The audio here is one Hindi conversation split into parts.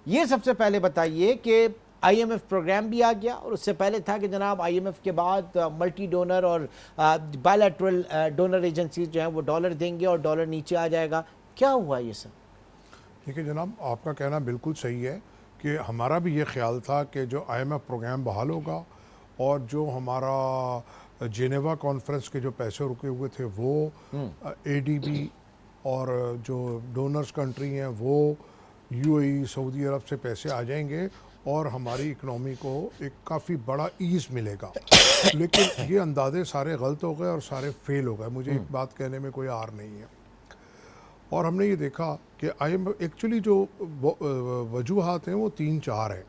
ये सबसे पहले बताइए कि आईएमएफ प्रोग्राम भी आ गया और उससे पहले था कि जनाब आईएमएफ के बाद मल्टी डोनर और बायलैटरल डोनर एजेंसीज जो हैं वो डॉलर देंगे और डॉलर नीचे आ जाएगा। क्या हुआ ये सब? देखिए जनाब, आपका कहना बिल्कुल सही है कि हमारा भी ये ख्याल था कि जो आईएमएफ प्रोग्राम बहाल होगा और जो हमारा जेनेवा कॉन्फ्रेंस के जो पैसे रुके हुए थे वो एडीबी और जो डोनर्स कंट्री हैं वो यूएई सऊदी अरब से पैसे आ जाएंगे और हमारी इकनॉमी को एक काफ़ी बड़ा ईज़ मिलेगा। लेकिन ये अंदाजे सारे गलत हो गए और सारे फेल हो गए। मुझे एक बात कहने में कोई आर नहीं है। और हमने ये देखा कि आईएमएफ एक्चुअली जो वजूहात हैं वो 3-4 हैं,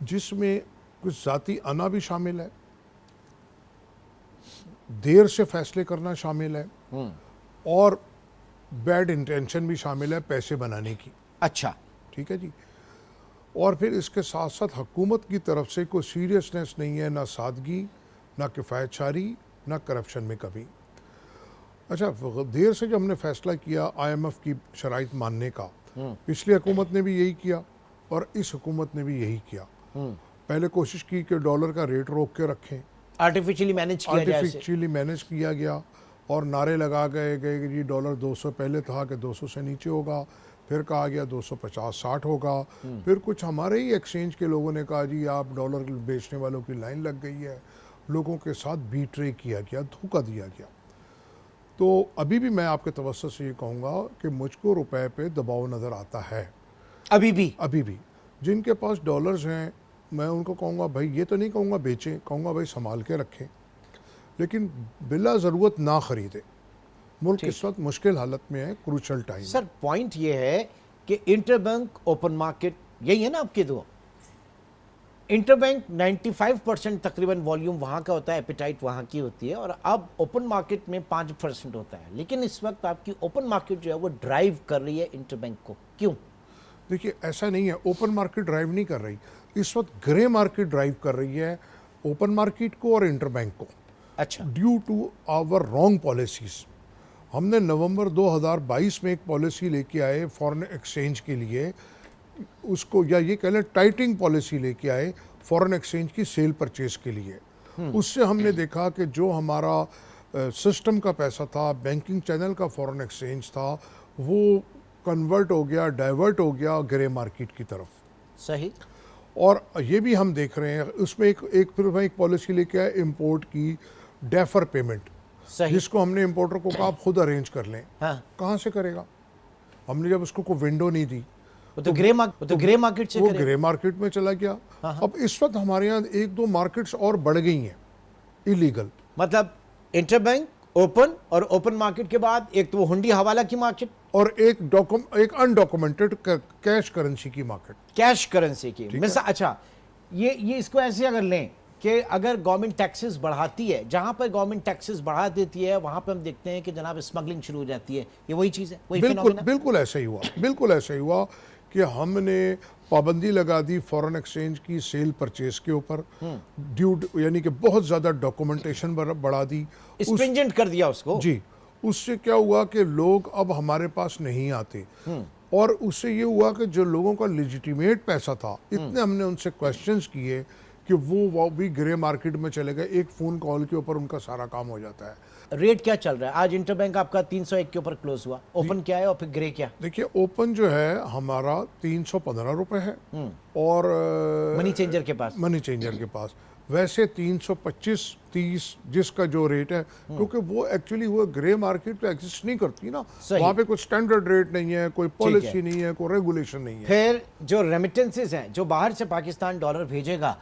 जिसमें कुछ ज़ाती अना भी शामिल है, देर से फैसले करना शामिल है और बैड इंटेंशन भी शामिल है पैसे बनाने की। अच्छा, ठीक है जी। और फिर इसके साथ साथ हुकूमत की तरफ से कोई सीरियसनेस नहीं है, ना सादगी, ना किफ़ायतशारी, ना करप्शन में कभी। अच्छा, देर से जब हमने फैसला किया आईएमएफ की शराइत मानने का, पिछली हुकूमत ने भी यही किया और इस हुकूमत ने भी यही किया। पहले कोशिश की कि डॉलर का रेट रोक के रखें, आर्टिफिशियली मैनेज किया गया और नारे लगा गए कि जी डॉलर 200 पहले था कि 200 से नीचे होगा, फिर कहा गया 250-60 होगा, फिर कुछ हमारे ही एक्सचेंज के लोगों ने कहा जी आप डॉलर बेचने वालों की लाइन लग गई है। लोगों के साथ बीट्रे किया गया, धोखा दिया गया। तो अभी भी मैं आपके तवज्जो से ये कहूँगा कि मुझको रुपए पे दबाव नज़र आता है। अभी भी जिनके पास डॉलर्स हैं मैं उनको कहूँगा भाई, ये तो नहीं कहूँगा बेचें, कहूँगा भाई संभाल के रखें, लेकिन बिला ज़रूरत ना ख़रीदें। मुल्क इस वक्त मुश्किल हालत में है, क्रूशल टाइम। सर पॉइंट ये है कि इंटरबैंक ओपन मार्केट, यही है ना आपके दो इंटरबैंक 95% तकरीबन वॉल्यूम वहाँ का होता है, एपिटाइट वहाँ की होती है, और अब ओपन मार्केट में 5% होता है। लेकिन इस वक्त आपकी ओपन मार्केट जो है वो ड्राइव कर रही है इंटरबैंक को, क्यों? देखिए ऐसा नहीं है, ओपन मार्केट ड्राइव नहीं कर रही, इस वक्त ग्रे मार्केट ड्राइव कर रही है ओपन मार्केट को और इंटरबैंक को। अच्छा, due to our wrong policies. हमने नवंबर 2022 में एक पॉलिसी लेके आए फॉरेन एक्सचेंज के लिए, उसको या ये कह लें टाइटिंग पॉलिसी लेके आए फॉरेन एक्सचेंज की सेल परचेज के लिए। उससे हमने देखा कि जो हमारा सिस्टम का पैसा था, बैंकिंग चैनल का फॉरेन एक्सचेंज था, वो कन्वर्ट हो गया, डाइवर्ट हो गया ग्रे मार्केट की तरफ। सही। और ये भी हम देख रहे हैं उसमें फिर मैं एक पॉलिसी लेके आया इम्पोर्ट की, डेफर पेमेंट, जिसको हमने इम्पोर्टर को कहा आप खुद अरेंज कर लें। हाँ। कहाँ से करेगा? हमने जब उसको कोई विंडो नहीं दी तो ग्रे मार्केट से वो ग्रे मार्केट में चला गया। अब इस वक्त हमारे यहाँ 1-2 मार्केट्स और बढ़ गई हैं इलीगल। मतलब इंटरबैंक, ओपन और ओपन मार्केट के बाद एक तो वो हुंडी हवाला की मार्केट और एक अनडॉक्यूमेंटेड कैश करेंसी की मार्केट, कैश करेंसी की मिसाल। अच्छा, ये इसको ऐसे अगर लें कि अगर गवर्नमेंट टैक्सेस बढ़ाती है, जहां पर गवर्नमेंट टैक्सेस बढ़ा देती है वहां पर हम देखते हैं कि जनाब स्मगलिंग शुरू हो जाती है। ये वही चीज़ है, वही फिनोमेना। बिल्कुल ऐसा ही हुआ कि हमने पाबंदी लगा दी फॉरेन एक्सचेंज की सेल परचेज के ऊपर, यानी कि बहुत ज़्यादा डॉक्यूमेंटेशन बढ़ा दी, स्ट्रिंजेंट कर दिया उसको जी। उससे क्या हुआ कि लोग अब हमारे पास नहीं आते, और उससे ये हुआ कि जो लोगों का लेजिटिमेट पैसा था, इतने हमने उनसे क्वेश्चंस किए कि वो भी ग्रे मार्केट में चले गए। एक फ़ोन कॉल के ऊपर उनका सारा काम हो जाता है। रेट क्या चल रहा है आज? इंटरबैंक आपका 301 के ऊपर क्लोज हुआ, ओपन क्या है और फिर ग्रे क्या? देखिए ओपन जो है हमारा 315 रुपए है और मनी चेंजर के पास वैसे 325-30 जिसका जो रेट है, क्योंकि वो एक्चुअली वो ग्रे मार्केट पे एग्जिस्ट नहीं करती ना, वहाँ पे कोई स्टैंडर्ड रेट नहीं है, कोई पॉलिसी नहीं है, कोई रेगुलेशन नहीं है। फिर जो रेमिटेंसेस हैं, जो बाहर से पाकिस्तान डॉलर भेजेगा,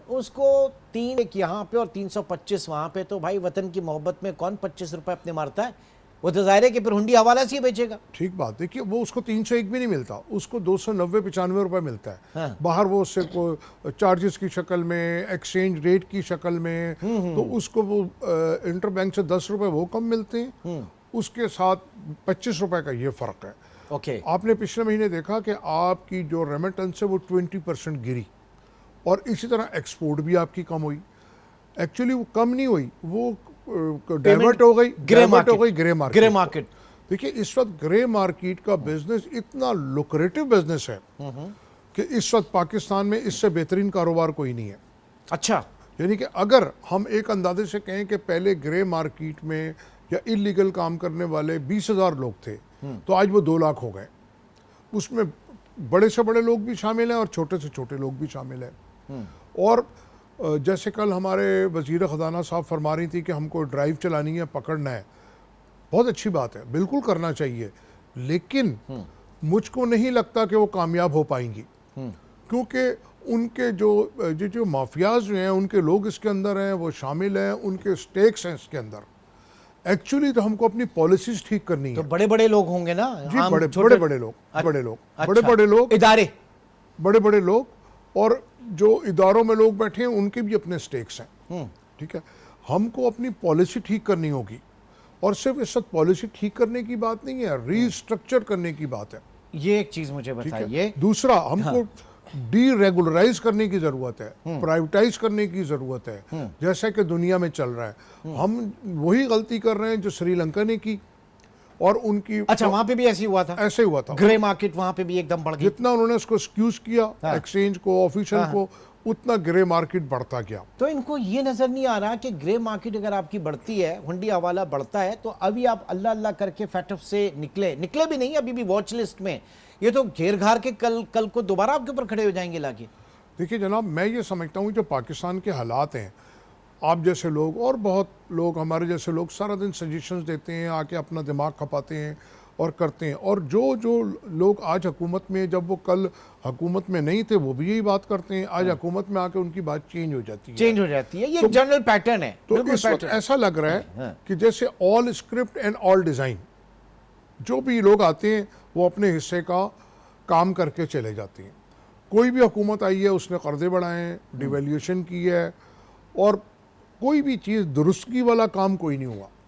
उसको 3 यहाँ पे और 325 वहाँ पे, तो भाई वतन की मोहब्बत में कौन 25 रुपए अपने मारता है? वो तो जाहिर है कि फिर हुंडी हवाला से ही बेचेगा। ठीक बात। देखिए वो उसको 301 भी नहीं मिलता, उसको 290-95 रुपए मिलता है। हाँ। बाहर वो उससे को चार्जेस की शक्ल में, एक्सचेंज रेट की शक्ल में, तो उसको वो इंटरबैंक से 10 रुपए वो कम मिलते हैं, उसके साथ 25 रुपए का ये फ़र्क है। ओके। आपने पिछले महीने देखा कि आपकी जो रेमिटेंस है वो 20% गिरी, और इसी तरह एक्सपोर्ट भी आपकी कम हुई। एक्चुअली वो कम नहीं हुई, वो डाइवर्ट हो गई ग्रे मार्केट। देखिए इस वक्त ग्रे मार्केट का बिजनेस इतना लुक्रेटिव बिजनेस है कि इस वक्त पाकिस्तान में इससे बेहतरीन कारोबार कोई नहीं है। अच्छा, यानी कि अगर हम एक अंदाजे से कहें कि पहले ग्रे मार्केट में या इलीगल काम करने वाले 20,000 लोग थे, तो आज वो 2 लाख हो गए। उसमें बड़े से बड़े लोग भी शामिल हैं और छोटे से छोटे लोग भी शामिल हैं। और जैसे कल हमारे वज़ीर ख़जाना साहब फरमा रही थी कि हमको ड्राइव चलानी है, पकड़ना है, बहुत अच्छी बात है, बिल्कुल करना चाहिए, लेकिन मुझको नहीं लगता कि वो कामयाब हो पाएंगी, क्योंकि उनके जो माफियाज जो हैं, उनके लोग इसके अंदर हैं, वो शामिल हैं, उनके स्टेक्स हैं इसके अंदर। एक्चुअली तो हमको अपनी पॉलिसीज ठीक करनी तो है। बड़े बड़े लोग होंगे ना, जी, आम बड़े छोटे- बड़े लोग, बड़े लोग, अच्छा, बड़े लोग, इदारे। बड़े लोग, और जो इदारों में लोग बैठे हैं उनके भी अपने स्टेक्स हैं। ठीक है, हमको अपनी पॉलिसी ठीक करनी होगी, और सिर्फ इस वक्त पॉलिसी ठीक करने की बात नहीं है, रीस्ट्रक्चर करने की बात है। ये एक चीज मुझे ठीक है, बताइए। दूसरा हमको डीरेगुलराइज करने की जरूरत है, प्राइवेटाइज करने की जरूरत है, जैसा कि दुनिया में चल रहा है। हम वही गलती कर रहे हैं जो श्रीलंका ने की, और उनकी अच्छा, वहां पे भी ऐसे हुआ था, ऐसे हुआ था। ग्रे मार्केट वहां पे भी एकदम बढ़ गई। जितना उन्होंने उसको एक्सक्यूज किया, हाँ। एक्सचेंज को, ऑफिशियल को, उतना ग्रे मार्केट बढ़ता गया। तो इनको ये नजर नहीं आ रहा कि ग्रे मार्केट अगर आपकी बढ़ती है, हुंडी हवाला बढ़ता है, तो अभी आप अल्लाह अल्लाह करके फैटफ से निकले भी नहीं, अभी भी वॉच लिस्ट में, ये तो घेर घार के कल को दोबारा आपके ऊपर खड़े हो जाएंगे लाके। देखिए जनाब, मैं ये समझता हूँ जो पाकिस्तान के हालात हैं, आप जैसे लोग और बहुत लोग, हमारे जैसे लोग सारा दिन सजेशंस देते हैं, आके अपना दिमाग खपाते हैं और करते हैं, और जो लोग आज हुकूमत में, जब वो कल हुकूमत में नहीं थे, वो भी यही बात करते हैं, आज हुकूमत में आके उनकी बात चेंज हो जाती है। चेंज हो जाती है, ये जनरल पैटर्न है। तो बिल्कुल इस वक्त पैटर्न। ऐसा लग रहा है कि जैसे all script and all design, जो भी लोग आते हैं वो अपने हिस्से का काम करके चले जाते हैं। कोई भी हुकूमत आई है, उसने कर्जे बढ़ाए हैं, डिवेल्यूशन की है, और कोई भी चीज़ दुरुस्तगी वाला काम कोई नहीं हुआ।